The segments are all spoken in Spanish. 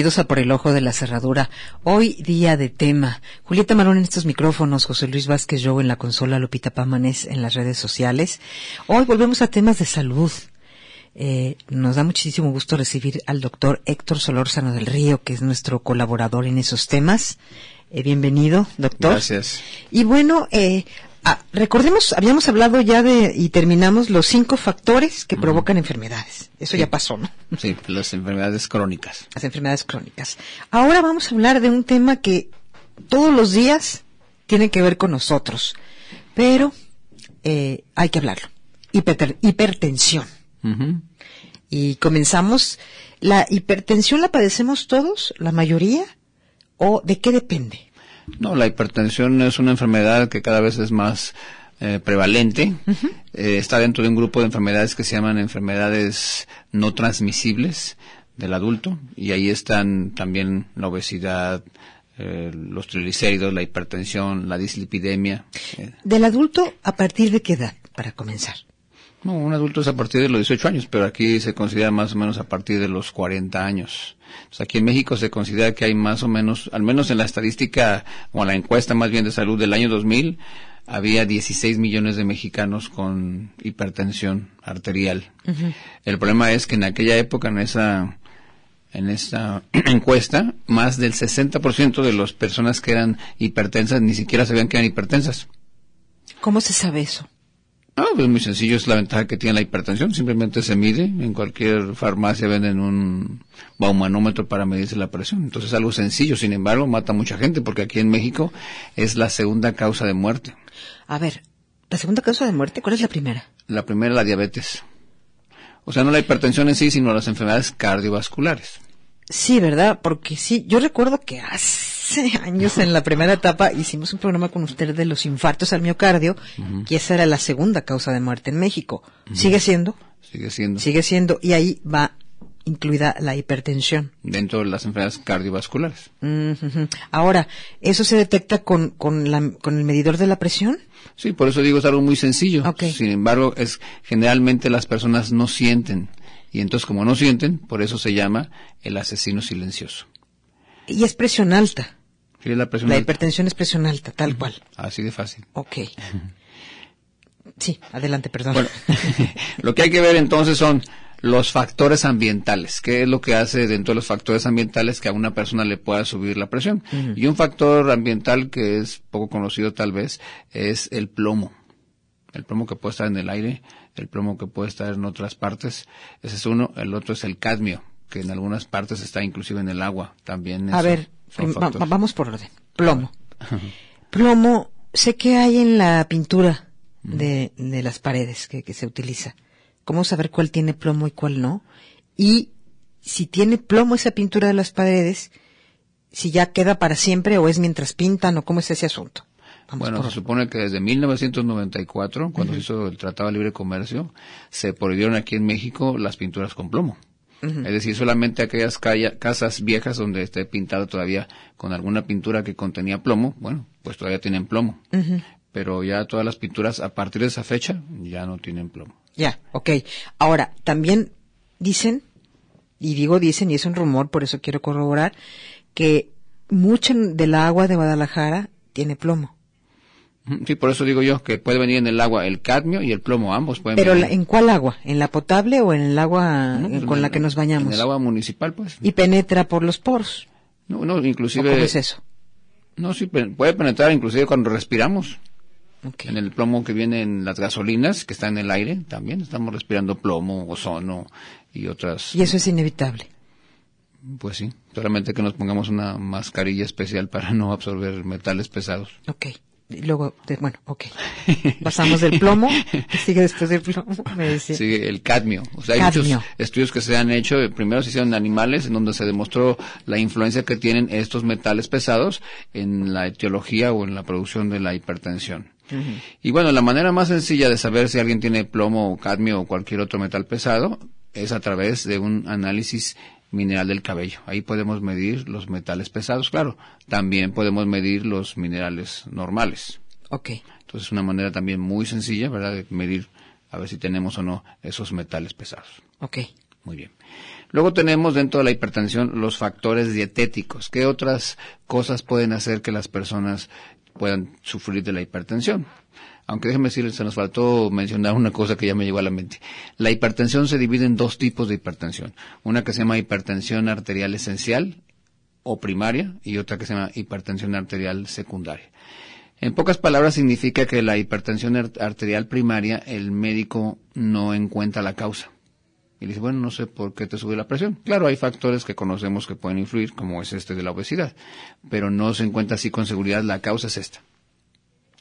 Bienvenidos a Por el Ojo de la Cerradura. Hoy día de tema. Julieta Marón en estos micrófonos, José Luis Vázquez Yo en la consola, Lupita Pámanes en las redes sociales. Hoy volvemos a temas de salud. Nos da muchísimo gusto recibir al doctor Héctor Solórzano del Río, que es nuestro colaborador en esos temas. Bienvenido, doctor. Gracias. Y bueno, recordemos, habíamos hablado ya y terminamos los 5 factores que provocan enfermedades. Eso ya pasó, ¿no? Sí, las enfermedades crónicas. Las enfermedades crónicas. Ahora vamos a hablar de un tema que todos los días tiene que ver con nosotros, pero hay que hablarlo. Hipertensión. Uh-huh. Y comenzamos. ¿La hipertensión la padecemos todos, la mayoría? ¿O de qué depende? No, la hipertensión es una enfermedad que cada vez es más prevalente. Uh-huh. Está dentro de un grupo de enfermedades que se llaman enfermedades no transmisibles del adulto, y ahí están también la obesidad, los triglicéridos, la hipertensión, la dislipidemia. ¿Del adulto a partir de qué edad, para comenzar? No, un adulto es a partir de los 18 años, pero aquí se considera más o menos a partir de los 40 años. Entonces, aquí en México se considera que hay más o menos, al menos en la estadística, o en la encuesta más bien de salud del año 2000, había 16 millones de mexicanos con hipertensión arterial. Uh-huh. El problema es que en aquella época, en esta encuesta, más del 60% de las personas que eran hipertensas ni siquiera sabían que eran hipertensas. ¿Cómo se sabe eso? Pues muy sencillo, es la ventaja que tiene la hipertensión, simplemente se mide, en cualquier farmacia venden un baumanómetro para medirse la presión, entonces es algo sencillo, sin embargo mata a mucha gente, porque aquí en México es la segunda causa de muerte. A ver, ¿la segunda causa de muerte? ¿Cuál es la primera? La primera es la diabetes, o sea, no la hipertensión en sí, sino las enfermedades cardiovasculares. Sí, ¿verdad? Porque sí, yo recuerdo que hace años en la primera etapa hicimos un programa con usted de los infartos al miocardio, uh-huh, y esa era la segunda causa de muerte en México. Uh-huh. ¿Sigue siendo? Sigue siendo. Sigue siendo, y ahí va incluida la hipertensión. Dentro de las enfermedades cardiovasculares. Uh-huh. Ahora, ¿eso se detecta con el medidor de la presión? Sí, por eso digo, es algo muy sencillo. Okay. Sin embargo, generalmente las personas no sienten. Y entonces, como no sienten, por eso se llama el asesino silencioso. Y es presión alta. Sí, la presión alta. La hipertensión es presión alta, tal cual. Así de fácil. Ok. Sí, adelante, perdón. Bueno, lo que hay que ver entonces son los factores ambientales. ¿Qué es lo que hace dentro de los factores ambientales que a una persona le pueda subir la presión? Uh-huh. Y un factor ambiental que es poco conocido tal vez es el plomo. El plomo que puede estar en el aire, el plomo que puede estar en otras partes, ese es uno. El otro es el cadmio, que en algunas partes está inclusive en el agua, también. A ver, vamos por orden. Plomo. Plomo, sé que hay en la pintura de las paredes que se utiliza. ¿Cómo saber cuál tiene plomo y cuál no? Y si tiene plomo esa pintura de las paredes, si ya queda para siempre o es mientras pintan, o cómo es ese asunto. Bueno, se supone que desde 1994, cuando se hizo el Tratado de Libre Comercio, se prohibieron aquí en México las pinturas con plomo. Uh-huh. Es decir, solamente aquellas casas viejas donde esté pintado todavía con alguna pintura que contenía plomo, bueno, pues todavía tienen plomo. Uh-huh. Pero ya todas las pinturas a partir de esa fecha ya no tienen plomo. Ya, okay. Ahora, también dicen, y digo dicen, y es un rumor, por eso quiero corroborar, que mucha del agua de Guadalajara tiene plomo. Sí, por eso digo yo que puede venir en el agua el cadmio y el plomo, ambos pueden venir. Pero ¿en cuál agua? ¿En la potable o en el agua con la que nos bañamos? En el agua municipal, pues. ¿Y penetra por los poros? No, inclusive. ¿Cómo es eso? No, sí, puede penetrar inclusive cuando respiramos. Okay. En el plomo que viene en las gasolinas, que está en el aire, también estamos respirando plomo, ozono y otras. ¿Y eso es inevitable? Pues sí, solamente que nos pongamos una mascarilla especial para no absorber metales pesados. Okay. Y luego, pasamos del plomo, sigue después del plomo, me decía. Sigue el cadmio. O sea, hay muchos estudios que se han hecho, primero se hicieron en animales, en donde se demostró la influencia que tienen estos metales pesados en la etiología o en la producción de la hipertensión. Uh-huh. Y bueno, la manera más sencilla de saber si alguien tiene plomo, cadmio o cualquier otro metal pesado es a través de un análisis mineral del cabello. Ahí podemos medir los metales pesados, claro. También podemos medir los minerales normales. Okay. Entonces es una manera también muy sencilla, ¿verdad?, de medir a ver si tenemos o no esos metales pesados. Okay. Muy bien. Luego tenemos dentro de la hipertensión los factores dietéticos. ¿Qué otras cosas pueden hacer que las personas puedan sufrir de la hipertensión? Aunque déjeme decirles, se nos faltó mencionar una cosa que ya me llegó a la mente. La hipertensión se divide en dos tipos de hipertensión. Una que se llama hipertensión arterial esencial o primaria y otra que se llama hipertensión arterial secundaria. En pocas palabras significa que la hipertensión arterial primaria el médico no encuentra la causa. Y dice, bueno, no sé por qué te sube la presión. Claro, hay factores que conocemos que pueden influir, como es de la obesidad, pero no se encuentra así con seguridad, la causa es esta.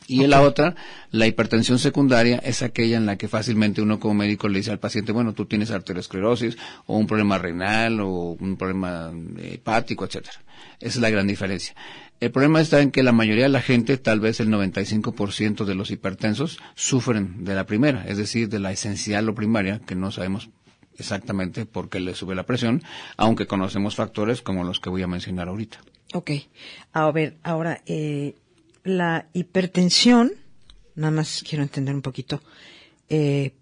Y en la otra, la hipertensión secundaria es aquella en la que fácilmente uno como médico le dice al paciente, bueno, tú tienes arteriosclerosis, o un problema renal, o un problema hepático, etcétera. Esa es la gran diferencia. El problema está en que la mayoría de la gente, tal vez el 95% de los hipertensos, sufren de la primera, es decir, de la esencial o primaria, que no sabemos exactamente por qué le sube la presión, aunque conocemos factores como los que voy a mencionar ahorita. Ok. A ver, ahora, la hipertensión, nada más quiero entender un poquito,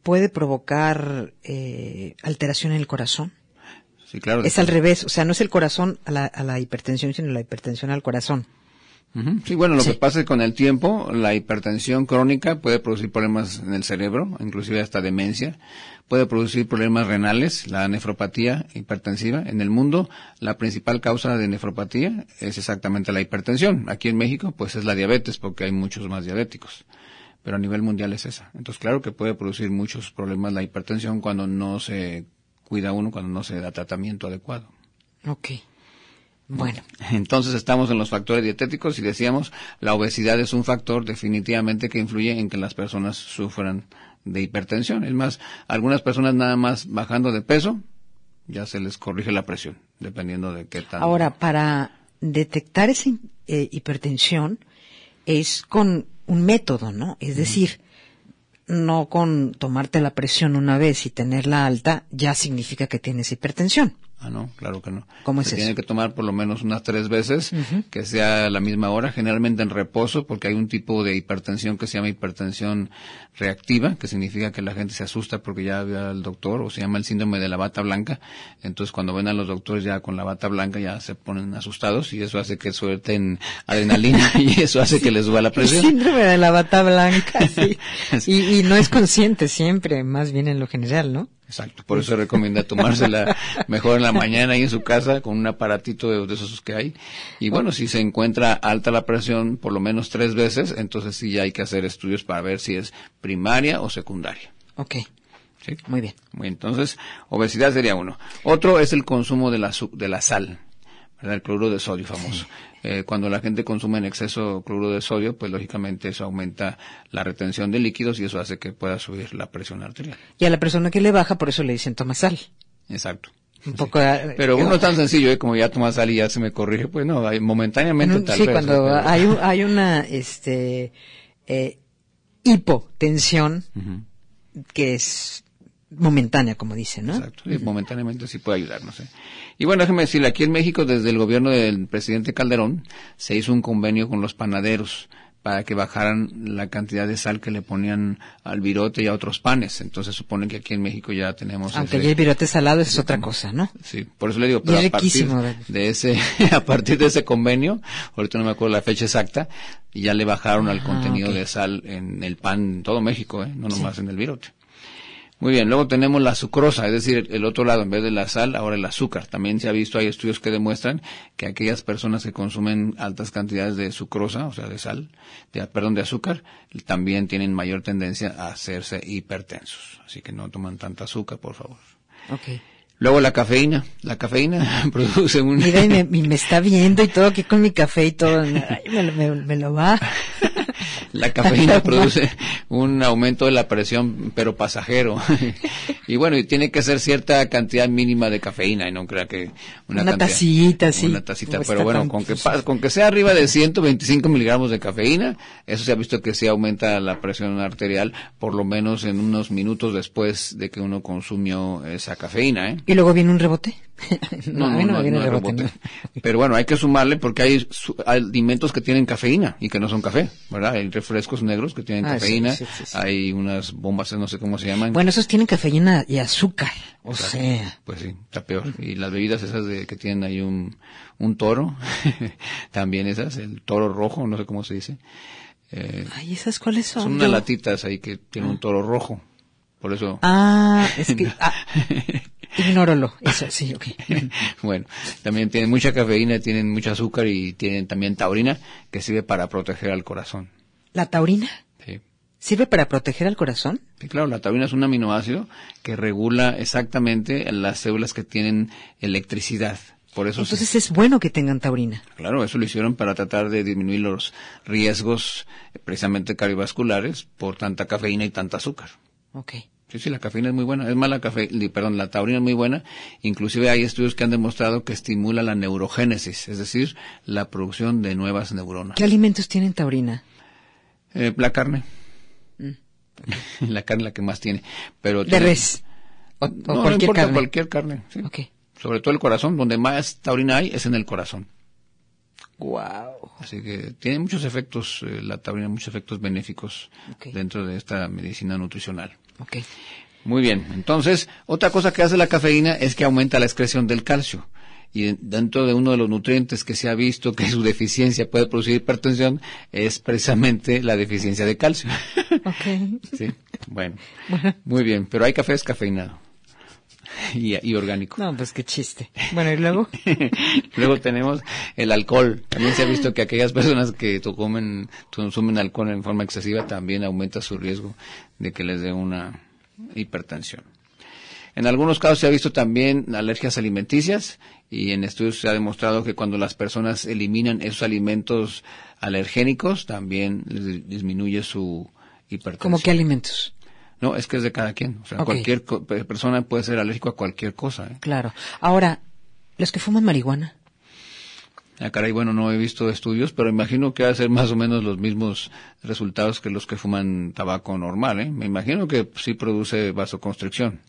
¿puede provocar alteración en el corazón? Sí, claro. Es al revés, o sea, no es el corazón a la hipertensión, sino la hipertensión al corazón. Uh-huh. Sí, bueno, lo que pasa es que con el tiempo, la hipertensión crónica puede producir problemas en el cerebro, inclusive hasta demencia, puede producir problemas renales, la nefropatía hipertensiva. En el mundo, la principal causa de nefropatía es exactamente la hipertensión. Aquí en México, pues es la diabetes, porque hay muchos más diabéticos. Pero a nivel mundial es esa. Entonces, claro que puede producir muchos problemas la hipertensión cuando no se cuida uno, cuando no se da tratamiento adecuado. Ok. Bueno. Entonces estamos en los factores dietéticos y decíamos, la obesidad es un factor definitivamente que influye en que las personas sufran de hipertensión. Es más, algunas personas nada más bajando de peso, ya se les corrige la presión, dependiendo de qué tal. Ahora, para detectar esa hipertensión es con un método, ¿no? Es decir, no con tomarte la presión una vez y tenerla alta ya significa que tienes hipertensión. Ah, no, claro que no. ¿Cómo es eso? Tiene que tomar por lo menos unas 3 veces, que sea a la misma hora, generalmente en reposo, porque hay un tipo de hipertensión que se llama hipertensión reactiva, que significa que la gente se asusta porque ya ve al doctor, o se llama el síndrome de la bata blanca. Entonces, cuando ven a los doctores ya con la bata blanca, ya se ponen asustados, y eso hace que suelten adrenalina, y eso hace que les suba la presión. El síndrome de la bata blanca, sí. Y no es consciente siempre, más bien en lo general, ¿no? Exacto, por eso se recomienda tomársela mejor en la mañana ahí en su casa con un aparatito de esos que hay. Y bueno, si se encuentra alta la presión por lo menos 3 veces, entonces sí ya hay que hacer estudios para ver si es primaria o secundaria. Ok. ¿Sí? Muy bien. Entonces, obesidad sería uno. Otro es el consumo de la sal, ¿verdad? El cloruro de sodio famoso. Sí. Cuando la gente consume en exceso cloruro de sodio, pues lógicamente eso aumenta la retención de líquidos y eso hace que pueda subir la presión arterial. Y a la persona que le baja, por eso le dicen toma sal. Exacto. Un poco. Pero uno es tan sencillo, como ya toma sal y ya se me corrige, pues no, momentáneamente tal vez. Sí, cuando hay una hipotensión que es momentánea, como dicen, ¿no? Exacto, y momentáneamente sí puede ayudarnos. Y bueno, déjeme decirle, aquí en México, desde el gobierno del presidente Calderón, se hizo un convenio con los panaderos para que bajaran la cantidad de sal que le ponían al virote y a otros panes. Entonces supone que aquí en México ya tenemos... Aunque ya el virote salado es otra cosa, ¿no? Sí, por eso le digo, pero a partir de ese convenio, ahorita no me acuerdo la fecha exacta, ya le bajaron al contenido de sal en el pan en todo México, no nomás en el virote. Muy bien, luego tenemos la sucrosa, es decir, el otro lado, en vez de la sal, ahora el azúcar. También se ha visto, hay estudios que demuestran que aquellas personas que consumen altas cantidades de sucrosa, o sea, de azúcar, también tienen mayor tendencia a hacerse hipertensos. Así que no toman tanta azúcar, por favor. Okay. Luego la cafeína produce un... Mira, y me está viendo y todo aquí con mi café y todo, me lo va. La cafeína produce un aumento de la presión, pero pasajero. Y bueno, y tiene que ser cierta cantidad mínima de cafeína, y no crea que una tacita, sí. Una tacita, pero bueno, con que sea arriba de 125 miligramos de cafeína, eso se ha visto que sí aumenta la presión arterial, por lo menos en unos minutos después de que uno consumió esa cafeína, ¿Y luego viene un rebote? No viene rebote. Pero bueno, hay que sumarle porque hay alimentos que tienen cafeína y que no son café, ¿verdad? El refrescos negros que tienen cafeína, sí. hay unas bombas, no sé cómo se llaman. Bueno, esos tienen cafeína y azúcar, sea. Pues sí, está peor. Y las bebidas esas que tienen ahí un toro, también esas, el toro rojo, no sé cómo se dice. ¿Esas cuáles son? Son unas latitas ahí que tienen un toro rojo, por eso. Es que... Ignóralo, eso sí, ok. Bueno, también tienen mucha cafeína, tienen mucho azúcar y tienen también taurina que sirve para proteger al corazón. ¿La taurina? Sí. ¿Sirve para proteger al corazón? Sí, claro, la taurina es un aminoácido que regula exactamente las células que tienen electricidad. Por eso entonces es bueno que tengan taurina. Claro, eso lo hicieron para tratar de disminuir los riesgos precisamente cardiovasculares por tanta cafeína y tanta azúcar. Okay. Sí, la cafeína es muy buena. Es más, la taurina es muy buena. Inclusive hay estudios que han demostrado que estimula la neurogénesis, es decir, la producción de nuevas neuronas. ¿Qué alimentos tienen taurina? La carne. Okay. La carne la que más tiene. Pero ¿de res? ¿O no, cualquier no importa, carne? Cualquier carne, sí. Okay. Sobre todo el corazón, donde más taurina hay es en el corazón. Wow. Así que tiene muchos efectos, la taurina, muchos efectos benéficos dentro de esta medicina nutricional. Okay. Muy bien. Entonces, otra cosa que hace la cafeína es que aumenta la excreción del calcio. Y dentro de uno de los nutrientes que se ha visto que su deficiencia puede producir hipertensión es precisamente la deficiencia de calcio. Okay. Sí. Bueno. Muy bien. Pero hay café descafeinado. Y orgánico. No, pues qué chiste. Bueno, ¿y luego? Luego tenemos el alcohol. También se ha visto que aquellas personas que consumen alcohol en forma excesiva también aumenta su riesgo de que les dé una hipertensión. En algunos casos se ha visto también alergias alimenticias y en estudios se ha demostrado que cuando las personas eliminan esos alimentos alergénicos también les disminuye su hipertensión. ¿Cómo qué alimentos? No, es que es de cada quien. O sea, cualquier persona puede ser alérgico a cualquier cosa. Claro. Ahora, ¿los que fuman marihuana? Caray, bueno, no he visto estudios, pero imagino que va a ser más o menos los mismos resultados que los que fuman tabaco normal, ¿eh? Me imagino que sí produce vasoconstricción.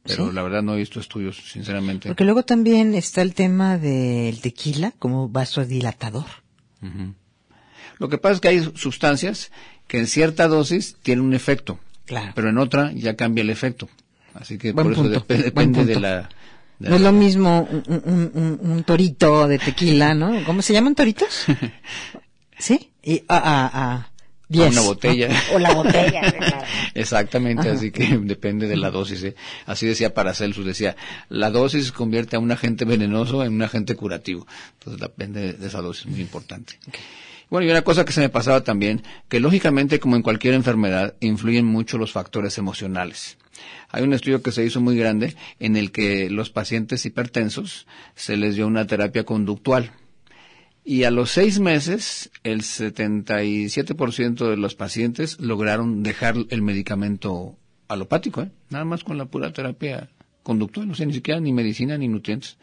Pero la verdad no he visto estudios, sinceramente. Porque luego también está el tema del tequila como vasodilatador. Uh-huh. Lo que pasa es que hay sustancias que en cierta dosis tienen un efecto. Claro. Pero en otra ya cambia el efecto. Así que por eso depende de la... No es lo mismo un torito de tequila, ¿no? ¿Cómo se llaman toritos? ¿Sí? Y 10. Una botella. ¿No? O la botella, claro. Exactamente, así que depende de la dosis. Así decía Paracelsus, decía, la dosis convierte a un agente venenoso en un agente curativo. Entonces depende de esa dosis, muy importante. Okay. Bueno, y una cosa que se me pasaba también, que lógicamente como en cualquier enfermedad, influyen mucho los factores emocionales. Hay un estudio que se hizo muy grande en el que los pacientes hipertensos se les dio una terapia conductual. Y a los 6 meses, el 77% de los pacientes lograron dejar el medicamento alopático, nada más con la pura terapia conductual, o sea, ni siquiera ni medicina ni nutrientes.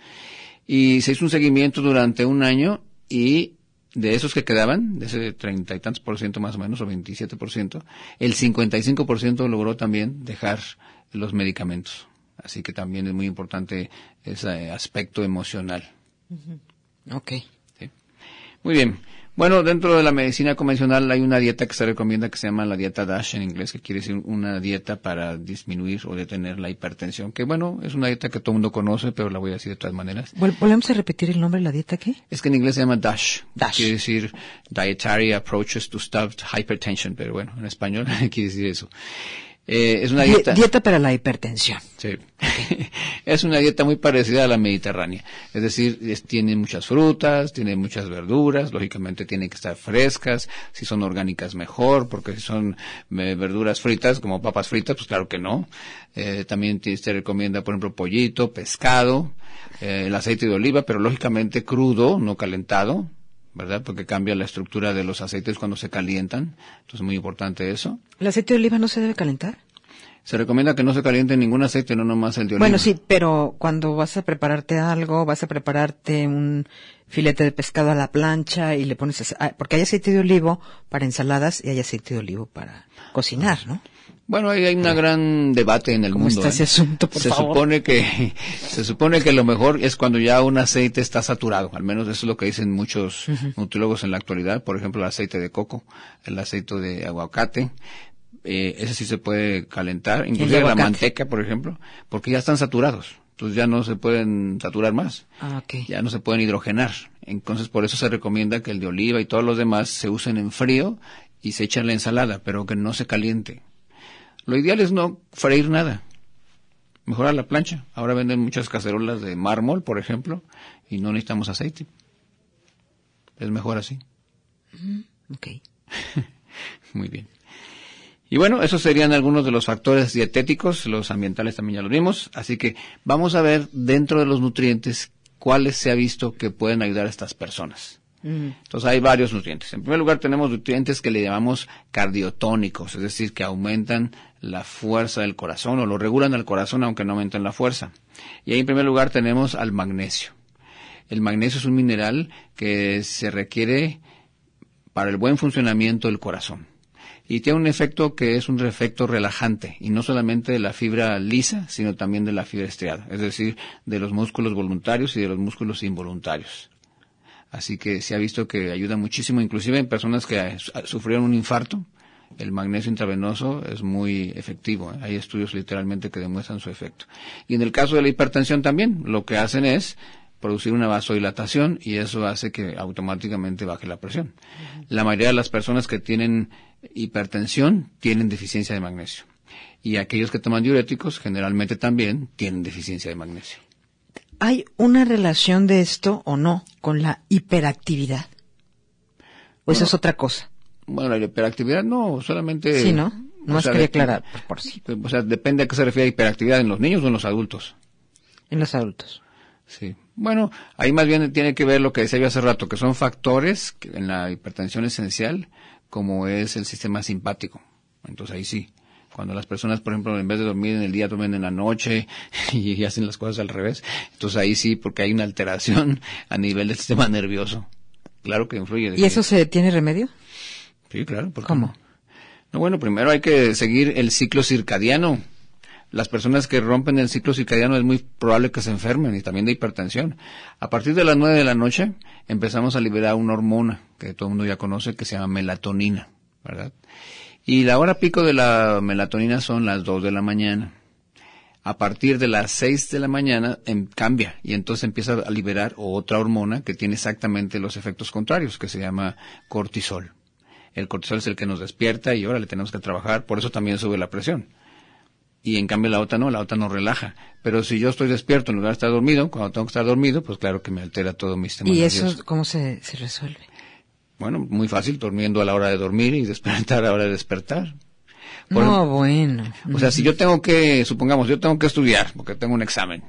Y se hizo un seguimiento durante un año y de esos que quedaban, de ese 30 y tantos % más o menos, o 27%, el 55% logró también dejar los medicamentos. Así que también es muy importante ese aspecto emocional. Uh-huh. Okay. Sí. Muy bien. Bueno, dentro de la medicina convencional hay una dieta que se recomienda que se llama la dieta DASH en inglés, que quiere decir una dieta para disminuir o detener la hipertensión, que bueno, es una dieta que todo el mundo conoce, pero la voy a decir de todas maneras. ¿Volvemos a repetir el nombre de la dieta qué? Es que en inglés se llama DASH. DASH. Quiere decir Dietary Approaches to Stop Hypertension, pero bueno, en español quiere decir eso. Es una dieta para la hipertensión. Sí. Es una dieta muy parecida a la mediterránea. Es decir, tiene muchas frutas, tiene muchas verduras, lógicamente tienen que estar frescas, si son orgánicas mejor, porque si son verduras fritas, como papas fritas, pues claro que no. También se recomienda, por ejemplo, pollito, pescado, el aceite de oliva, pero lógicamente crudo, no calentado, ¿verdad? Porque cambia la estructura de los aceites cuando se calientan. Entonces es muy importante eso. ¿El aceite de oliva no se debe calentar? Se recomienda que no se caliente ningún aceite, no nomás el de oliva. Bueno, sí, pero cuando vas a prepararte algo, vas a prepararte un filete de pescado a la plancha y le pones... porque hay aceite de olivo para ensaladas y hay aceite de olivo para cocinar, ¿no? Bueno, hay un gran debate en el mundo. ¿Cómo está ese asunto, por favor? Se supone que lo mejor es cuando ya un aceite está saturado. Al menos eso es lo que dicen muchos nutriólogos en la actualidad. Por ejemplo, el aceite de coco, el aceite de aguacate. Ese sí se puede calentar. Inclusive la manteca, por ejemplo, porque ya están saturados. Entonces ya no se pueden saturar más. Okay. Ya no se pueden hidrogenar. Entonces por eso se recomienda que el de oliva y todos los demás se usen en frío y se echa en la ensalada, pero que no se caliente. Lo ideal es no freír nada. Mejor a la plancha. Ahora venden muchas cacerolas de mármol, por ejemplo, y no necesitamos aceite. Es mejor así. Ok. Muy bien. Y bueno, esos serían algunos de los factores dietéticos. Los ambientales también ya los vimos. Así que vamos a ver dentro de los nutrientes cuáles se ha visto que pueden ayudar a estas personas. Entonces hay varios nutrientes. En primer lugar tenemos nutrientes que le llamamos cardiotónicos, es decir, que aumentan la fuerza del corazón o lo regulan al corazón aunque no aumentan la fuerza. Y ahí en primer lugar tenemos al magnesio. El magnesio es un mineral que se requiere para el buen funcionamiento del corazón. Y tiene un efecto que es un efecto relajante, y no solamente de la fibra lisa, sino también de la fibra estriada, es decir, de los músculos voluntarios y de los músculos involuntarios. Así que se ha visto que ayuda muchísimo, inclusive en personas que sufrieron un infarto, el magnesio intravenoso es muy efectivo. Hay estudios literalmente que demuestran su efecto. Y en el caso de la hipertensión también, lo que hacen es producir una vasodilatación y eso hace que automáticamente baje la presión. La mayoría de las personas que tienen hipertensión tienen deficiencia de magnesio. Y aquellos que toman diuréticos generalmente también tienen deficiencia de magnesio. ¿Hay una relación de esto o no con la hiperactividad? ¿O eso es otra cosa? Bueno, la hiperactividad no, solamente... Sí, ¿no? Más quería aclarar, por sí. O sea, depende a qué se refiere a hiperactividad, ¿en los niños o en los adultos? En los adultos. Sí. Bueno, ahí más bien tiene que ver lo que decía yo hace rato, que son factores que en la hipertensión esencial, como es el sistema simpático. Entonces ahí sí. Cuando las personas, por ejemplo, en vez de dormir en el día, duermen en la noche y hacen las cosas al revés. Entonces ahí sí, porque hay una alteración a nivel del sistema nervioso. Claro que influye. ¿Y eso se tiene remedio? Sí, claro. ¿Cómo? No, bueno, primero hay que seguir el ciclo circadiano. Las personas que rompen el ciclo circadiano es muy probable que se enfermen, y también de hipertensión. A partir de las 9 de la noche empezamos a liberar una hormona que todo el mundo ya conoce, que se llama melatonina, ¿verdad? Y la hora pico de la melatonina son las 2 de la mañana. A partir de las 6 de la mañana cambia y entonces empieza a liberar otra hormona que tiene exactamente los efectos contrarios, que se llama cortisol. El cortisol es el que nos despierta y ahora le tenemos que trabajar, por eso también sube la presión. Y en cambio la otra nos relaja. Pero si yo estoy despierto en lugar de estar dormido, cuando tengo que estar dormido, pues claro que me altera todo mi sistema nervioso. ¿Y eso cómo se resuelve? Bueno, muy fácil, durmiendo a la hora de dormir y despertar a la hora de despertar. Bueno. O sea, si yo tengo que, supongamos, yo tengo que estudiar, porque tengo un examen.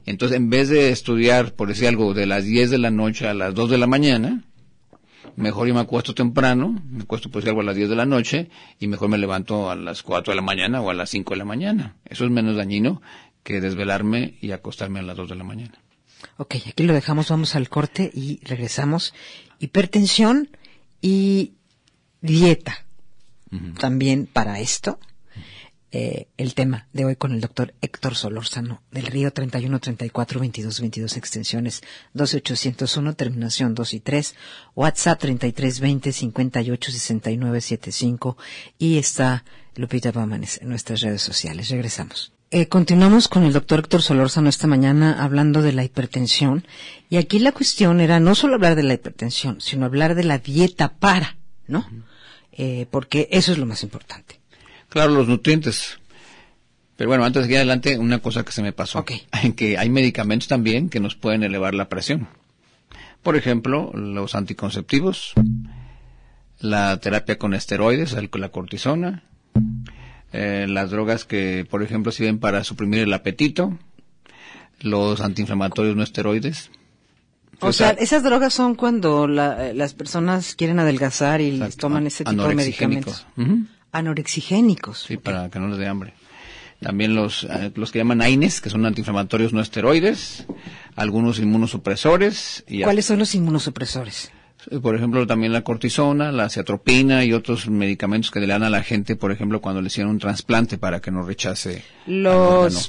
Entonces, en vez de estudiar, por decir algo, de las 10 de la noche a las 2 de la mañana, mejor yo me acuesto temprano, me acuesto por decir algo a las 10 de la noche, y mejor me levanto a las 4 de la mañana o a las 5 de la mañana. Eso es menos dañino que desvelarme y acostarme a las 2 de la mañana. Ok, aquí lo dejamos, vamos al corte y regresamos. Hipertensión y dieta. También para esto, el tema de hoy con el doctor Héctor Solórzano del Río, 3134-2222, extensiones 12801, terminación 2 y 3, WhatsApp 3320-586975 y está Lupita Pámanes en nuestras redes sociales. Regresamos. Continuamos con el doctor Héctor Solórzano esta mañana hablando de la hipertensión, y aquí la cuestión era no solo hablar de la hipertensión, sino hablar de la dieta para, ¿no? Porque eso es lo más importante. Claro, los nutrientes. Pero bueno, antes de seguir adelante, una cosa que se me pasó. Okay. Que hay medicamentos también que nos pueden elevar la presión. Por ejemplo, los anticonceptivos, la terapia con esteroides, la cortisona, las drogas que, por ejemplo, sirven para suprimir el apetito, los antiinflamatorios no esteroides. O sea, esas drogas son cuando las personas quieren adelgazar y les toman ese tipo de medicamentos. Anorexigénicos. Sí, para que no les dé hambre. También los que llaman AINES, que son antiinflamatorios no esteroides, algunos inmunosupresores. ¿Cuáles son los inmunosupresores? Por ejemplo, también la cortisona, la ciatropina y otros medicamentos que le dan a la gente, por ejemplo, cuando le hicieron un trasplante para que no rechace.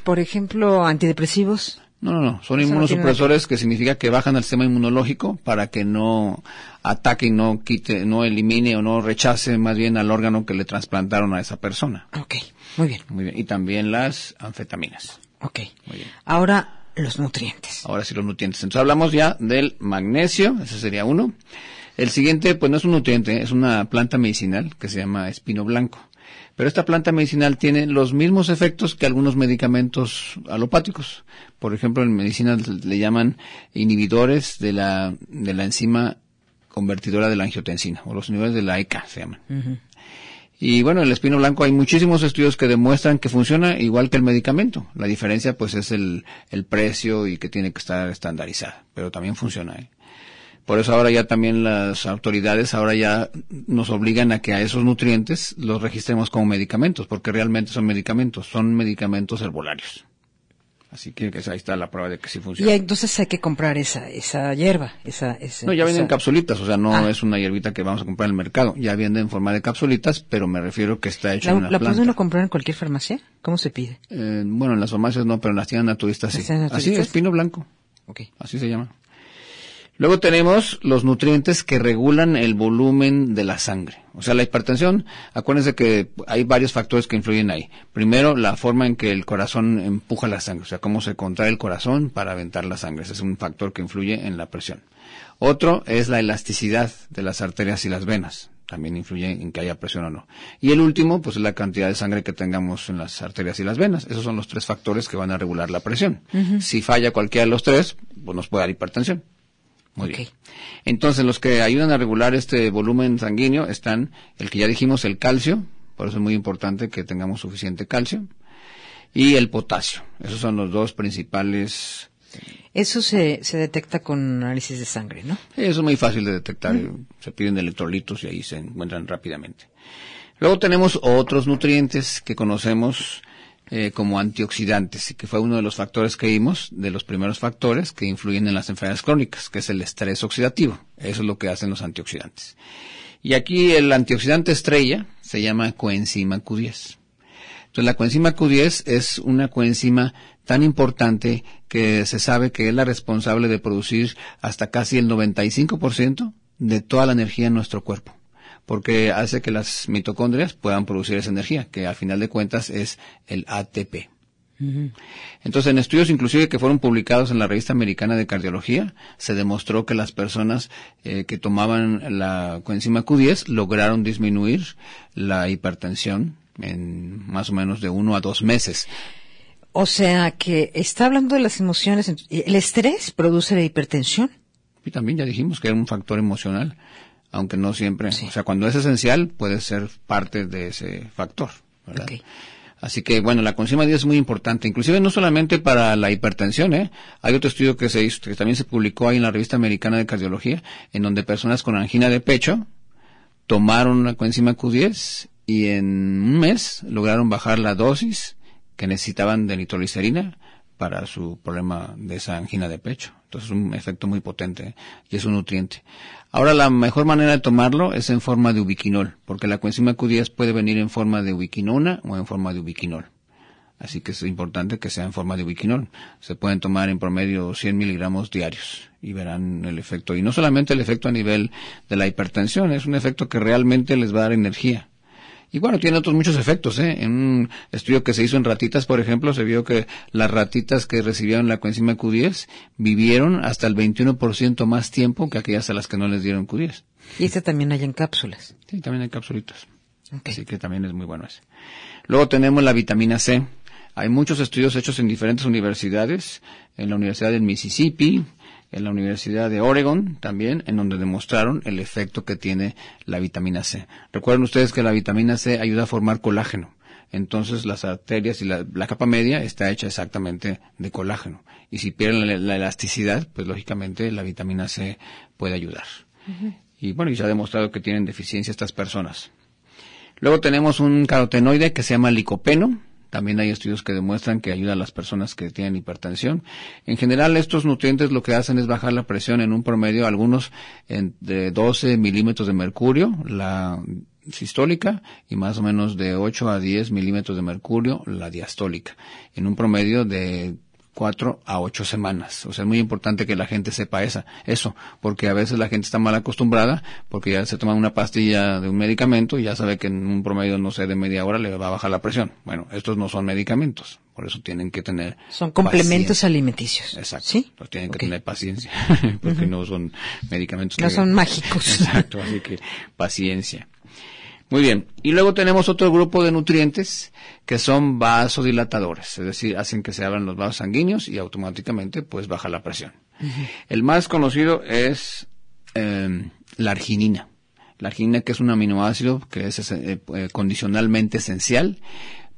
Por ejemplo, antidepresivos. No, son inmunosupresores, que significa que bajan el sistema inmunológico para que no ataque y no quite, no elimine o no rechace más bien al órgano que le trasplantaron a esa persona. Ok, muy bien. Muy bien. Y también las anfetaminas. Ok. Muy bien. Ahora, los nutrientes. Ahora sí, los nutrientes. Entonces hablamos ya del magnesio, ese sería uno. El siguiente, pues no es un nutriente, es una planta medicinal que se llama espino blanco. Pero esta planta medicinal tiene los mismos efectos que algunos medicamentos alopáticos. Por ejemplo, en medicina le llaman inhibidores de la enzima convertidora de la angiotensina, o los inhibidores de la ECA se llaman. Uh-huh. Y bueno, el espino blanco hay muchísimos estudios que demuestran que funciona igual que el medicamento. La diferencia pues es el precio y que tiene que estar estandarizada, pero también funciona. Por eso ahora ya también las autoridades ahora ya nos obligan a que a esos nutrientes los registremos como medicamentos, porque realmente son medicamentos herbolarios. Así que ahí está la prueba de que sí funciona. Y entonces hay que comprar esa hierba, No, ya vienen en capsulitas, o sea, no es una hierbita que vamos a comprar en el mercado. Ya viene en forma de capsulitas, pero me refiero que está hecha en una planta. ¿La puede uno comprar en cualquier farmacia? ¿Cómo se pide? Bueno, en las farmacias no, pero en las tiendas naturistas sí. Así, espino blanco. Okay. Así se llama. Luego tenemos los nutrientes que regulan el volumen de la sangre. O sea, la hipertensión, acuérdense que hay varios factores que influyen ahí. Primero, la forma en que el corazón empuja la sangre, o sea, cómo se contrae el corazón para aventar la sangre. Ese es un factor que influye en la presión. Otro es la elasticidad de las arterias y las venas. También influye en que haya presión o no. Y el último, pues es la cantidad de sangre que tengamos en las arterias y las venas. Esos son los tres factores que van a regular la presión. Uh-huh. Si falla cualquiera de los tres, pues nos puede dar hipertensión. Muy bien. Entonces, los que ayudan a regular este volumen sanguíneo están el que ya dijimos, el calcio, por eso es muy importante que tengamos suficiente calcio, y el potasio. Esos son los dos principales. Eso se detecta con análisis de sangre, ¿no? Eso es muy fácil de detectar. Se piden electrolitos y ahí se encuentran rápidamente. Luego tenemos otros nutrientes que conocemos como antioxidantes, y que fue uno de los factores que vimos, de los primeros factores que influyen en las enfermedades crónicas, que es el estrés oxidativo. Eso es lo que hacen los antioxidantes. Y aquí el antioxidante estrella se llama coenzima Q10. Entonces la coenzima Q10 es una coenzima tan importante que se sabe que es la responsable de producir hasta casi el 95% de toda la energía en nuestro cuerpo, porque hace que las mitocondrias puedan producir esa energía, que al final de cuentas es el ATP. Uh-huh. Entonces, en estudios inclusive que fueron publicados en la Revista Americana de Cardiología, se demostró que las personas que tomaban la coenzima Q10 lograron disminuir la hipertensión en más o menos de 1 a 2 meses. O sea, que está hablando de las emociones. ¿El estrés produce la hipertensión? Y también ya dijimos que era un factor emocional, aunque no siempre. Sí. O sea, cuando es esencial, puede ser parte de ese factor, ¿verdad? Okay. Así que, bueno, la coenzima Q10 es muy importante, inclusive no solamente para la hipertensión, Hay otro estudio que se hizo, que también se publicó ahí en la Revista Americana de Cardiología, en donde personas con angina de pecho tomaron la coenzima Q10 y en un mes lograron bajar la dosis que necesitaban de nitroglicerina para su problema de esa angina de pecho. Entonces es un efecto muy potente y es un nutriente. Ahora la mejor manera de tomarlo es en forma de ubiquinol, porque la coenzima Q10 puede venir en forma de ubiquinona o en forma de ubiquinol. Así que es importante que sea en forma de ubiquinol. Se pueden tomar en promedio 100 miligramos diarios y verán el efecto. Y no solamente el efecto a nivel de la hipertensión, es un efecto que realmente les va a dar energía. Y bueno, tiene otros muchos efectos, En un estudio que se hizo en ratitas, por ejemplo, se vio que las ratitas que recibieron la coenzima Q10 vivieron hasta el 21% más tiempo que aquellas a las que no les dieron Q10. ¿Y este también hay en cápsulas? Sí, también hay capsulitas. Okay. Así que también es muy bueno ese. Luego tenemos la vitamina C. Hay muchos estudios hechos en diferentes universidades, en la Universidad del Mississippi, en la Universidad de Oregon también, en donde demostraron el efecto que tiene la vitamina C. Recuerden ustedes que la vitamina C ayuda a formar colágeno. Entonces las arterias y la capa media está hecha exactamente de colágeno. Y si pierden la elasticidad, pues lógicamente la vitamina C puede ayudar. Uh-huh. Y bueno, y se ha demostrado que tienen deficiencia estas personas. Luego tenemos un carotenoide que se llama licopeno. También hay estudios que demuestran que ayuda a las personas que tienen hipertensión. En general, estos nutrientes lo que hacen es bajar la presión en un promedio, algunos de 12 milímetros de mercurio, la sistólica, y más o menos de 8 a 10 milímetros de mercurio, la diastólica, en un promedio de 4 a 8 semanas. O sea, es muy importante que la gente sepa eso, porque a veces la gente está mal acostumbrada, porque ya se toma una pastilla de un medicamento y ya sabe que en un promedio, no sé, de media hora le va a bajar la presión. Bueno, estos no son medicamentos, por eso tienen que tener son complementos alimenticios. Exacto. ¿Sí? Pues tienen que tener paciencia, porque no son medicamentos. No son mágicos. Exacto, así que paciencia. Muy bien. Y luego tenemos otro grupo de nutrientes que son vasodilatadores, es decir, hacen que se abran los vasos sanguíneos y automáticamente pues baja la presión. El más conocido es la arginina. La arginina, que es un aminoácido que es condicionalmente esencial,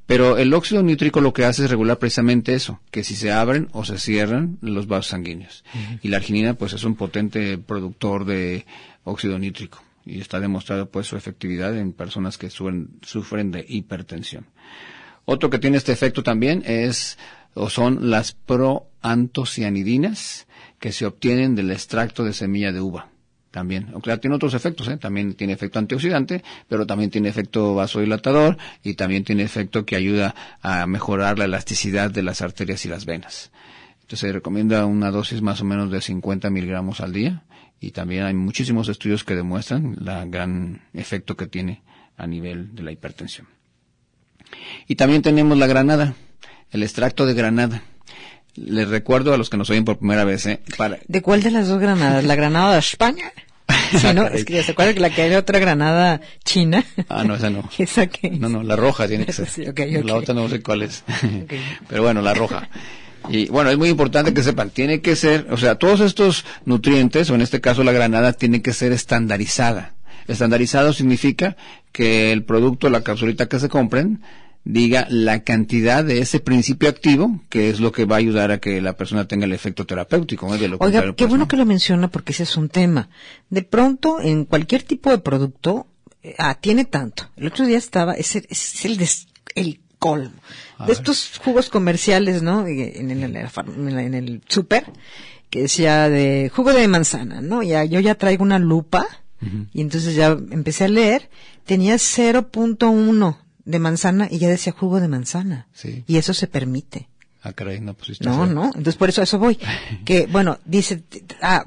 pero el óxido nítrico lo que hace es regular precisamente eso, que si se abren o se cierran los vasos sanguíneos. Y la arginina pues es un potente productor de óxido nítrico. Y está demostrado pues su efectividad en personas que sufren de hipertensión. Otro que tiene este efecto también son las proantocianidinas, que se obtienen del extracto de semilla de uva. También, o sea, tiene otros efectos, también tiene efecto antioxidante, pero también tiene efecto vasodilatador y también tiene efecto que ayuda a mejorar la elasticidad de las arterias y las venas. Entonces se recomienda una dosis más o menos de 50 miligramos al día. Y también hay muchísimos estudios que demuestran el gran efecto que tiene a nivel de la hipertensión. Y también tenemos la granada, el extracto de granada. Les recuerdo a los que nos oyen por primera vez, ¿De cuál de las dos granadas? ¿La granada de España? Sí, ¿no? Es que ya se acuerdan que la que hay otra granada china. Ah, no, esa no. ¿Esa qué es? No, la roja tiene que ser. Sí, okay. La otra no sé cuál es. Pero bueno, la roja. Y bueno, es muy importante que sepan, tiene que ser, o sea, todos estos nutrientes, o en este caso la granada, tiene que ser estandarizada. Estandarizado significa que el producto, la capsulita que se compren, diga la cantidad de ese principio activo, que es lo que va a ayudar a que la persona tenga el efecto terapéutico. Oiga, qué bueno que lo menciona, porque ese es un tema. De pronto, en cualquier tipo de producto, tiene tanto. El otro día estaba, es el colmo. De estos jugos comerciales, ¿no? En el súper, que decía de jugo de manzana, ¿no? Yo ya traigo una lupa, y entonces ya empecé a leer, tenía 0.1 de manzana y ya decía jugo de manzana. Sí. Y eso se permite. Ah, caray, no, pues no, entonces por eso voy. Que, bueno, dice,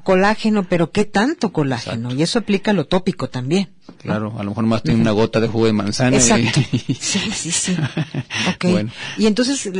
colágeno, pero ¿qué tanto colágeno? Exacto. Y eso aplica a lo tópico también. Claro, a lo mejor más tiene una gota de jugo de manzana. Exacto. Sí. Okay. Bueno. Y entonces,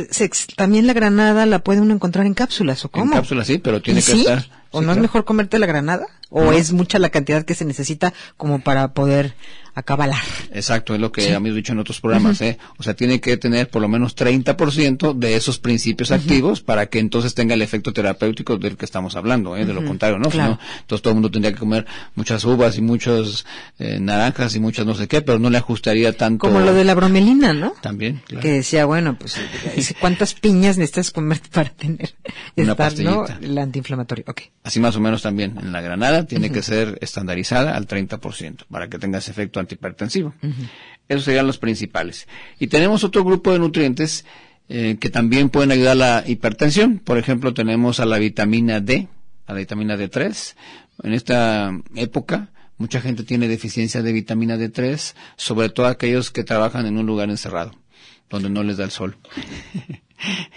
también la granada la puede uno encontrar en cápsulas, ¿o cómo? En cápsulas sí, pero tiene que estar. ¿O no es mejor comerte la granada? ¿O es mucha la cantidad que se necesita como para poder acabalar? Exacto, es lo que hemos dicho en otros programas, O sea, tiene que tener por lo menos 30% de esos principios activos para que entonces tenga el efecto terapéutico del que estamos hablando, De lo contrario, ¿no? Claro. ¿No? Entonces todo el mundo tendría que comer muchas uvas y muchos naranjas y muchas no sé qué, pero no le ajustaría tanto. Como lo de la bromelina, ¿no? También, claro. Que decía, bueno, pues, ¿cuántas piñas necesitas comer para tener una pastillita, ¿no? El antiinflamatorio. Okay. Así más o menos también en la granada tiene que ser estandarizada al 30% para que tenga ese efecto antihipertensivo. Esos serían los principales. Y tenemos otro grupo de nutrientes que también pueden ayudar a la hipertensión. Por ejemplo, tenemos a la vitamina D, a la vitamina D3. En esta época, mucha gente tiene deficiencia de vitamina D3, sobre todo aquellos que trabajan en un lugar encerrado, donde no les da el sol.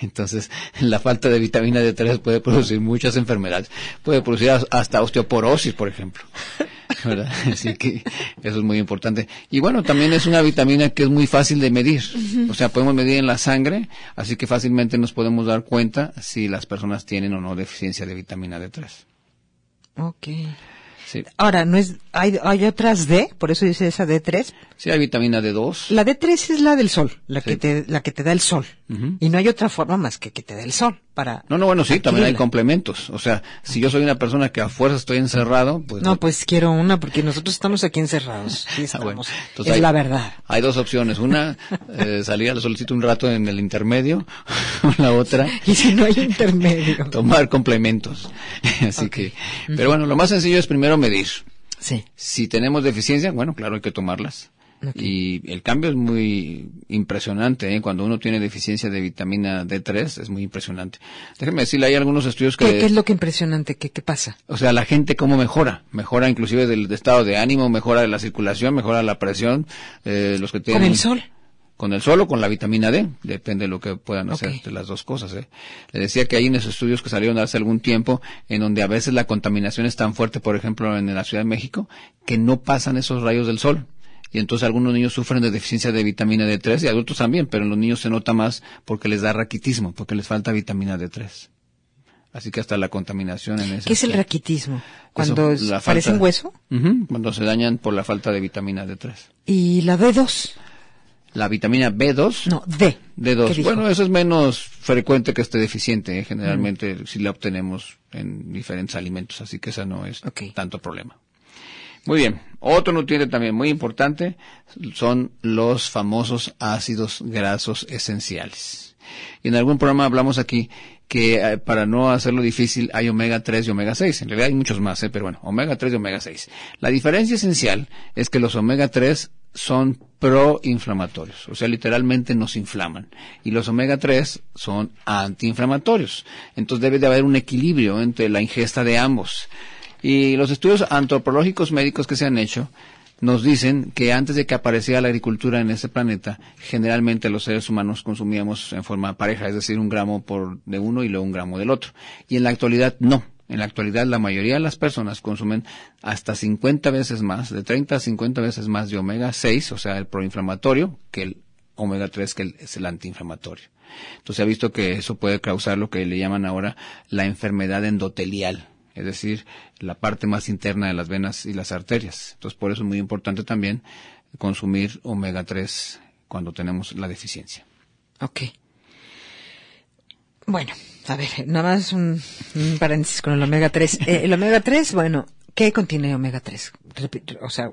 Entonces, la falta de vitamina D3 puede producir muchas enfermedades. Puede producir hasta osteoporosis, por ejemplo. ¿Verdad? Así que eso es muy importante. Y bueno, también es una vitamina que es muy fácil de medir. O sea, podemos medir en la sangre, así que fácilmente nos podemos dar cuenta si las personas tienen o no deficiencia de vitamina D3. Okay. Sí. Ahora, hay otras D, por eso dice esa D3. Sí, hay vitamina D2. La D3 es la del sol, la que te da el sol. Y no hay otra forma más que te dé el sol para. No, bueno, sí, también hay complementos. O sea, si yo soy una persona que a fuerza estoy encerrado, pues. No, pues quiero una, porque nosotros estamos aquí encerrados. Sí, estamos. Bueno, entonces es la verdad. Hay dos opciones. Una, salir al solcito un rato en el intermedio. La otra. Y si no hay intermedio. Tomar complementos. Así que. Pero bueno, lo más sencillo es primero medir. Sí. Si tenemos deficiencia, bueno, claro, hay que tomarlas. Y el cambio es muy impresionante, ¿eh? Cuando uno tiene deficiencia de vitamina D3 es muy impresionante. Déjeme decirle, hay algunos estudios que... ¿Qué es lo que impresionante? ¿Qué pasa? O sea, la gente cómo mejora inclusive del estado de ánimo, mejora de la circulación, mejora la presión, los que tienen... ¿Con el sol? Con el sol o con la vitamina D, depende de lo que puedan hacer de las dos cosas. Le decía que hay unos estudios que salieron hace algún tiempo en donde a veces la contaminación es tan fuerte, por ejemplo en la Ciudad de México, que no pasan esos rayos del sol. Y entonces algunos niños sufren de deficiencia de vitamina D3 y adultos también, pero en los niños se nota más porque les da raquitismo, porque les falta vitamina D3. Así que hasta la contaminación en ese... ¿Qué es el raquitismo? ¿Cuando parecen hueso? Cuando se dañan por la falta de vitamina D3. ¿Y la B2? La vitamina B2. No, D. D2. Bueno, eso es menos frecuente que esté deficiente. Generalmente sí la obtenemos en diferentes alimentos, así que esa no es tanto problema. Muy bien. Otro nutriente también muy importante son los famosos ácidos grasos esenciales. Y en algún programa hablamos aquí que para no hacerlo difícil hay omega 3 y omega 6. En realidad hay muchos más, pero bueno, omega 3 y omega 6. La diferencia esencial es que los omega 3 son proinflamatorios, o sea, literalmente nos inflaman. Y los omega 3 son antiinflamatorios. Entonces debe de haber un equilibrio entre la ingesta de ambos. Y los estudios antropológicos médicos que se han hecho nos dicen que antes de que apareciera la agricultura en este planeta, generalmente los seres humanos consumíamos en forma pareja, es decir, 1 gramo de uno y luego 1 gramo del otro. Y en la actualidad no. En la actualidad la mayoría de las personas consumen hasta 50 veces más, de 30 a 50 veces más de omega 6, o sea, el proinflamatorio, que el omega 3, que es el antiinflamatorio. Entonces se ha visto que eso puede causar lo que le llaman ahora la enfermedad endotelial, es decir, la parte más interna de las venas y las arterias. Entonces por eso es muy importante también consumir omega 3 cuando tenemos la deficiencia. Ok. Bueno, a ver, nada más un paréntesis con el omega 3. El omega 3, bueno, ¿qué contiene omega 3? O sea,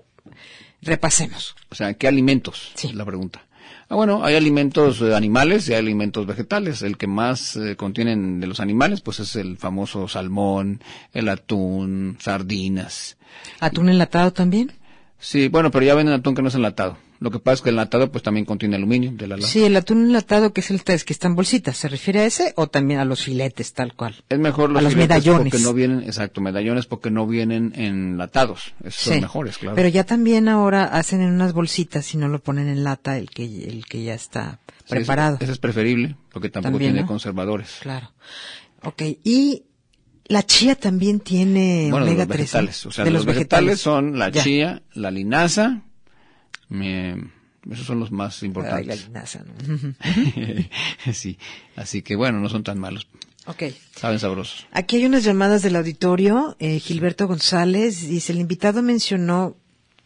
repasemos. O sea, ¿qué alimentos? Sí. Es la pregunta. Bueno, hay alimentos animales y hay alimentos vegetales. El que más contienen de los animales, pues es el famoso salmón, el atún, sardinas. ¿Atún enlatado también? Sí, bueno, pero ya venden atún que no es enlatado. Lo que pasa es que el enlatado pues también contiene aluminio de la lata. Sí, el atún enlatado que es el que está en bolsitas, ¿se refiere a ese o también a los filetes tal cual? Es mejor los filetes medallones. Porque no vienen, exacto, medallones porque no vienen enlatados. Esos son mejores, claro. Pero ya también ahora hacen en unas bolsitas y no lo ponen en lata el que ya está preparado. Ese es preferible porque tampoco tiene conservadores. Claro. Okay, y la chía también tiene omega 3. Vegetales, o sea, los vegetales son la chía, la linaza. Esos son los más importantes. Ay, la linaza, ¿no? Sí, así que bueno, no son tan malos. Okay. Saben sabrosos. Aquí hay unas llamadas del auditorio. Gilberto González dice, el invitado mencionó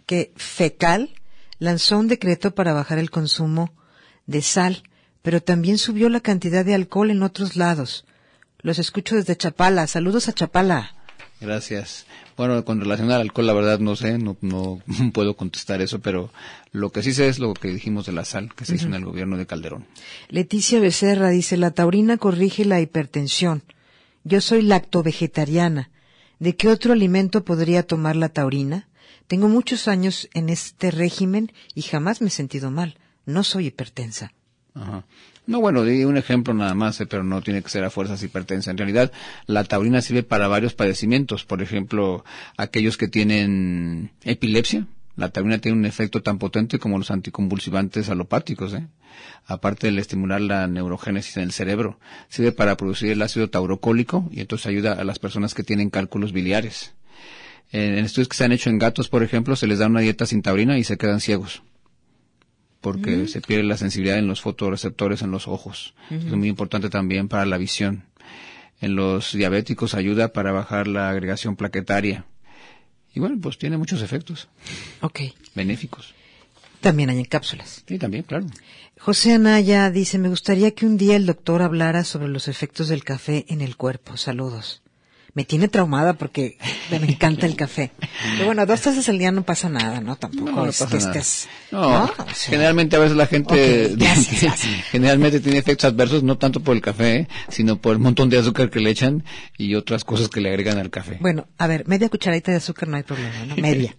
que Fecal lanzó un decreto para bajar el consumo de sal, pero también subió la cantidad de alcohol en otros lados. Los escucho desde Chapala. Saludos a Chapala. Gracias. Bueno, con relación al alcohol, la verdad no sé, no puedo contestar eso, pero lo que sí sé es lo que dijimos de la sal que se hizo en el gobierno de Calderón. Leticia Becerra dice, la taurina corrige la hipertensión. Yo soy lacto-vegetariana. ¿De qué otro alimento podría tomar la taurina? Tengo muchos años en este régimen y jamás me he sentido mal. No soy hipertensa. Ajá. No, bueno, di un ejemplo nada más, pero no tiene que ser a fuerzas hipertensa. En realidad, la taurina sirve para varios padecimientos. Por ejemplo, aquellos que tienen epilepsia. La taurina tiene un efecto tan potente como los anticonvulsivantes alopáticos, Aparte de estimular la neurogénesis en el cerebro, sirve para producir el ácido taurocólico y entonces ayuda a las personas que tienen cálculos biliares. En estudios que se han hecho en gatos, por ejemplo, se les da una dieta sin taurina y se quedan ciegos, porque se pierde la sensibilidad en los fotorreceptores en los ojos. Es muy importante también para la visión. En los diabéticos ayuda para bajar la agregación plaquetaria. Y bueno, pues tiene muchos efectos. Benéficos. También hay en cápsulas. Sí, también, claro. José Anaya dice, me gustaría que un día el doctor hablara sobre los efectos del café en el cuerpo. Saludos. Me tiene traumada porque me encanta el café. Pero bueno, 2 tazas al día no pasa nada, ¿no? Tampoco no es pasa que nada. estés... No, O sea, generalmente a veces la gente gracias. generalmente tiene efectos adversos no tanto por el café, sino por el montón de azúcar que le echan y otras cosas que le agregan al café. Bueno, a ver, media cucharadita de azúcar no hay problema, ¿no? Media.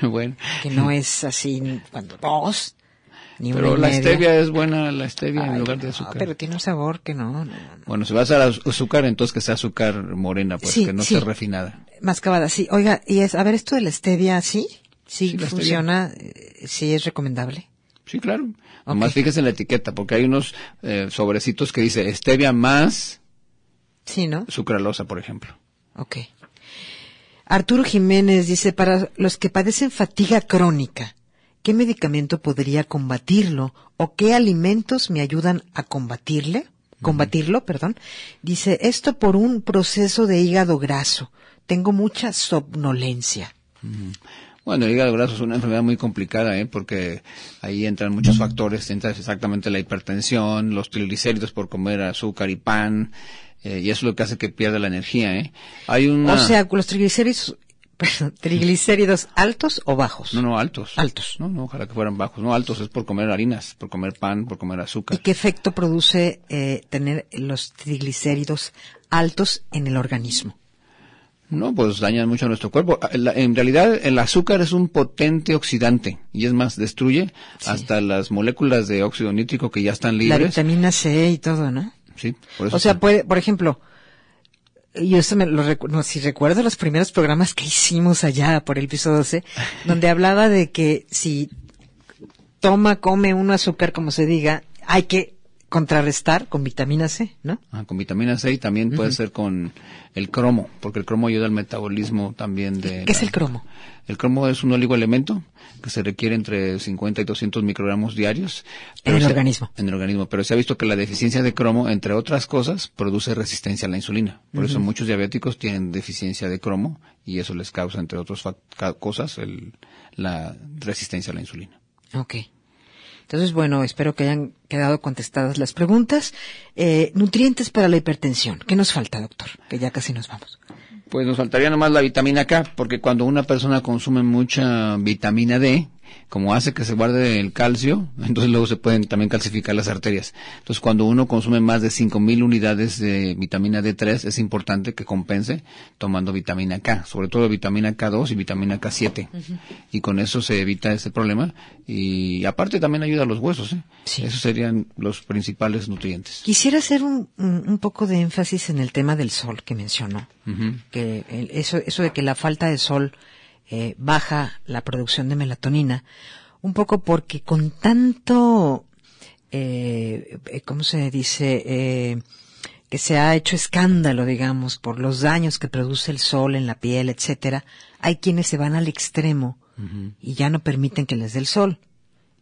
Bueno. Que no es así cuando 2, ni Pero una y la media. stevia es buena, la stevia en lugar de No, azúcar. pero tiene un sabor que no. Bueno, si vas a azúcar, entonces que sea azúcar morena, pues Sí, que no sí. esté refinada. Mascabada, sí. Oiga, a ver, esto de la stevia, ¿sí? Sí, la funciona, sí es recomendable. Sí, claro. Nomás fíjese en la etiqueta, porque hay unos sobrecitos que dice stevia más Sí, ¿no? sucralosa, por ejemplo. Ok. Arturo Jiménez dice, para los que padecen fatiga crónica, ¿qué medicamento podría combatirlo? ¿O qué alimentos me ayudan a combatirlo? Dice, esto por un proceso de hígado graso. Tengo mucha somnolencia. Bueno, el hígado graso es una enfermedad muy complicada, porque ahí entran muchos factores, entra exactamente la hipertensión, los triglicéridos por comer azúcar y pan, y eso es lo que hace que pierda la energía, Hay una... O sea, los triglicéridos altos o bajos. No, altos. Altos. No, ojalá que fueran bajos. No, altos es por comer harinas, por comer pan, por comer azúcar. ¿Y qué efecto produce tener los triglicéridos altos en el organismo? No, pues dañan mucho a nuestro cuerpo. En realidad, el azúcar es un potente oxidante y es más, destruye hasta las moléculas de óxido nítrico que ya están libres. La vitamina C y todo, ¿no? Sí, por eso. O sea, puede, por ejemplo, yo eso si recuerdo los primeros programas que hicimos allá por el piso 12, donde hablaba de que si come uno azúcar, como se diga, hay que contrarrestar con vitamina C, ¿no? Con vitamina C y también puede ser con el cromo, porque el cromo ayuda al metabolismo también de... ¿Qué es el cromo? El cromo es un oligoelemento que se requiere entre 50 y 200 microgramos diarios. En el organismo. En el organismo, pero se ha visto que la deficiencia de cromo, entre otras cosas, produce resistencia a la insulina. Por eso muchos diabéticos tienen deficiencia de cromo y eso les causa, entre otras cosas, la resistencia a la insulina. Ok. Entonces, bueno, espero que hayan quedado contestadas las preguntas. Nutrientes para la hipertensión. ¿Qué nos falta, doctor? Que ya casi nos vamos. Pues nos faltaría nomás la vitamina K, porque cuando una persona consume mucha vitamina D, como hace que se guarde el calcio, entonces luego se pueden también calcificar las arterias. Entonces cuando uno consume más de 5,000 unidades de vitamina D3, es importante que compense tomando vitamina K, sobre todo vitamina K2 y vitamina K7. Y con eso se evita ese problema y aparte también ayuda a los huesos. Sí. Esos serían los principales nutrientes. Quisiera hacer un poco de énfasis en el tema del sol que mencionó. Que eso de que la falta de sol baja la producción de melatonina, un poco porque con tanto, ¿cómo se dice? Que se ha hecho escándalo, digamos, por los daños que produce el sol en la piel, etcétera, hay quienes se van al extremo y ya no permiten que les dé el sol.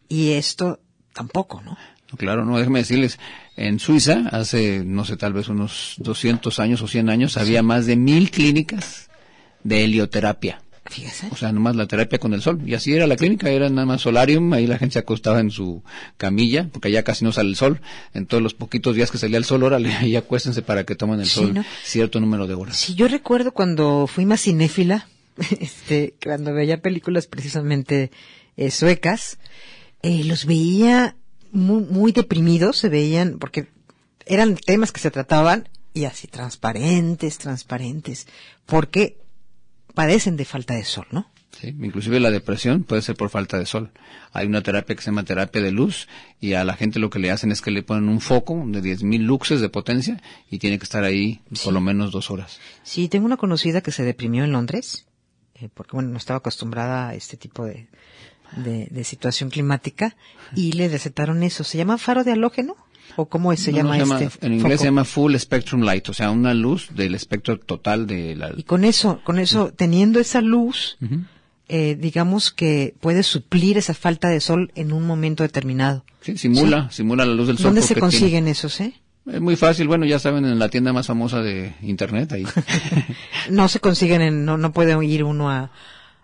Y esto tampoco, ¿no? Claro, no, déjeme decirles, en Suiza, hace, no sé, tal vez unos 200 años o 100 años, había más de 1,000 clínicas de helioterapia. Fíjese. O sea, nomás la terapia con el sol. Y así era la clínica, era nada más solarium, ahí la gente se acostaba en su camilla, porque allá casi no sale el sol. En todos los poquitos días que salía el sol, órale, ahí acuéstense para que tomen el sol, ¿no? Cierto número de horas. Sí, yo recuerdo cuando fui más cinéfila, cuando veía películas precisamente suecas, los veía muy deprimidos, se veían, porque eran temas que se trataban, y así transparentes, porque padecen de falta de sol, ¿no? Sí, inclusive la depresión puede ser por falta de sol. Hay una terapia que se llama terapia de luz y a la gente lo que le hacen es que le ponen un foco de 10,000 luxes de potencia y tiene que estar ahí por lo menos 2 horas. Sí, tengo una conocida que se deprimió en Londres, porque bueno, no estaba acostumbrada a este tipo de situación climática y le recetaron eso. ¿Se llama faro de halógeno? ¿O cómo se llama este foco? En inglés se llama Full Spectrum Light, o sea, una luz del espectro total de la... Y con eso, teniendo esa luz, digamos que puede suplir esa falta de sol en un momento determinado. Sí, simula la luz del sol. ¿Dónde se consiguen esos, Es muy fácil, bueno, ya saben, en la tienda más famosa de internet, ahí. No se consiguen no puede ir uno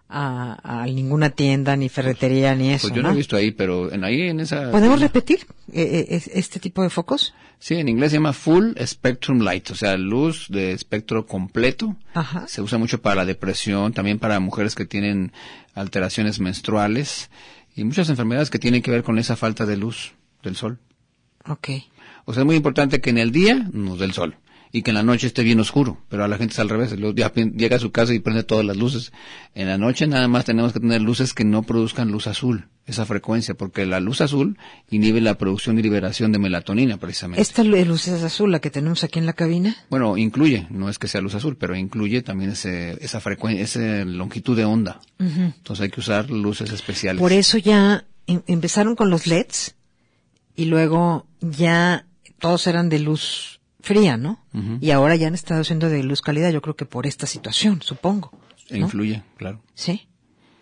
a ninguna tienda, ni ferretería, ni eso, Pues yo no he visto ahí, pero ahí en esa... ¿Podemos repetir este tipo de focos? Sí, en inglés se llama Full Spectrum Light, o sea, luz de espectro completo. Ajá. Se usa mucho para la depresión, también para mujeres que tienen alteraciones menstruales y muchas enfermedades que tienen que ver con esa falta de luz del sol. Okay. O sea, es muy importante que en el día nos dé el sol y que en la noche esté bien oscuro, pero a la gente es al revés, llega a su casa y prende todas las luces. En la noche nada más tenemos que tener luces que no produzcan luz azul, esa frecuencia, porque la luz azul inhibe la producción y liberación de melatonina, precisamente. ¿Esta luz es azul, la que tenemos aquí en la cabina? Bueno, incluye, no es que sea luz azul, pero incluye también esa frecuencia, esa longitud de onda. Uh-huh. Entonces hay que usar luces especiales. Por eso ya empezaron con los LEDs y luego ya todos eran de luz fría, ¿no? Uh-huh. Y ahora ya han estado haciendo de luz cálida, yo creo que por esta situación, supongo, ¿no? Influye, claro. Sí.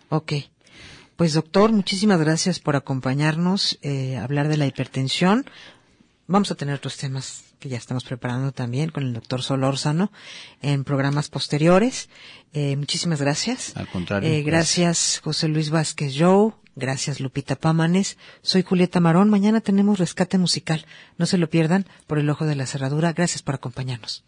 Okay. Pues doctor, muchísimas gracias por acompañarnos, hablar de la hipertensión. Vamos a tener otros temas que ya estamos preparando también con el doctor Solórzano en programas posteriores. Muchísimas gracias. Al contrario. Gracias José Luis Vázquez Joe. Gracias Lupita Pámanes. Soy Julieta Marón. Mañana tenemos Rescate Musical. No se lo pierdan por el ojo de la cerradura. Gracias por acompañarnos.